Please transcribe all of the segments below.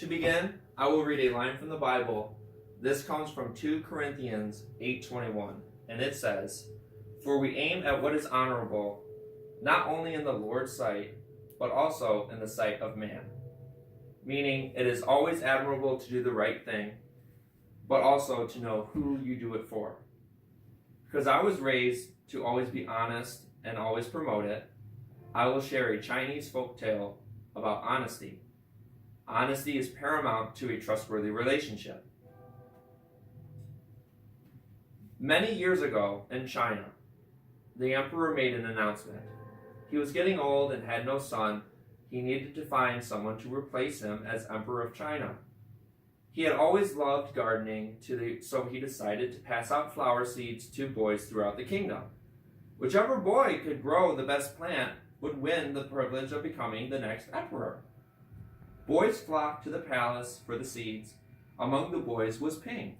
To begin, I will read a line from the Bible. This comes from 2 Corinthians 8:21, and it says, "For we aim at what is honorable, not only in the Lord's sight, but also in the sight of man." Meaning, it is always admirable to do the right thing, but also to know who you do it for. Because I was raised to always be honest and always promote it, I will share a Chinese folktale about honesty. Honesty is paramount to a trustworthy relationship. Many years ago in China, the emperor made an announcement. He was getting old and had no son. He needed to find someone to replace him as emperor of China. He had always loved gardening, so he decided to pass out flower seeds to boys throughout the kingdom. Whichever boy could grow the best plant would win the privilege of becoming the next emperor. Boys flocked to the palace for the seeds. Among the boys was Ping,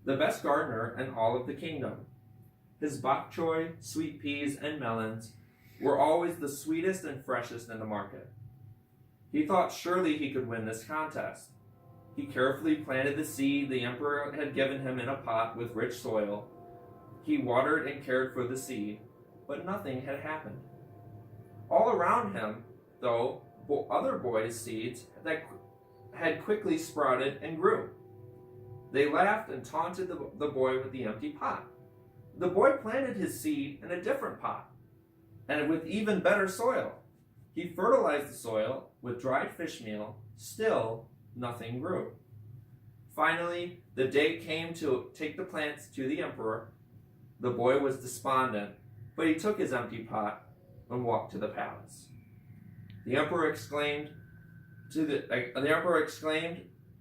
the best gardener in all of the kingdom. His bok choy, sweet peas, and melons were always the sweetest and freshest in the market. He thought surely he could win this contest. He carefully planted the seed the emperor had given him in a pot with rich soil. He watered and cared for the seed, but nothing had happened. All around him, though, other boys' seeds that had quickly sprouted and grew. They laughed and taunted the boy with the empty pot. The boy planted his seed in a different pot, and with even better soil. He fertilized the soil with dried fish meal. Still, nothing grew. Finally, the day came to take the plants to the emperor. The boy was despondent, but he took his empty pot and walked to the palace. The emperor exclaimed,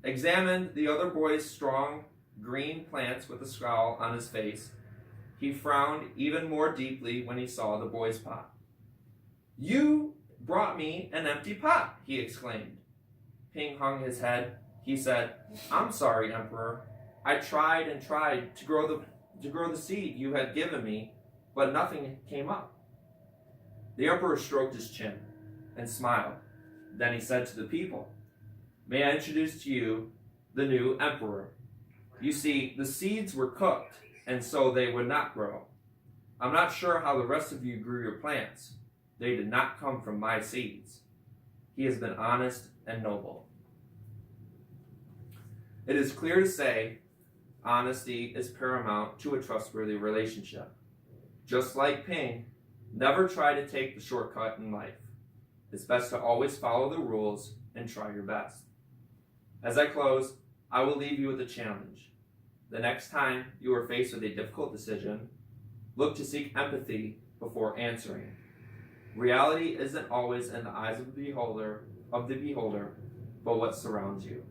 examined the other boy's strong green plants with a scowl on his face. He frowned even more deeply when he saw the boy's pot. "You brought me an empty pot," he exclaimed. Ping hung his head. He said, "I'm sorry, Emperor. I tried and tried to grow the seed you had given me, but nothing came up." The emperor stroked his chin and smiled. Then he said to the people, "May I introduce to you the new emperor? You see, the seeds were cooked, and so they would not grow. I'm not sure how the rest of you grew your plants. They did not come from my seeds. He has been honest and noble." It is clear to say honesty is paramount to a trustworthy relationship. Just like Ping, never try to take the shortcut in life. It's best to always follow the rules and try your best. As I close, I will leave you with a challenge. The next time you are faced with a difficult decision, look to seek empathy before answering. Reality isn't always in the eyes of the beholder, but what surrounds you.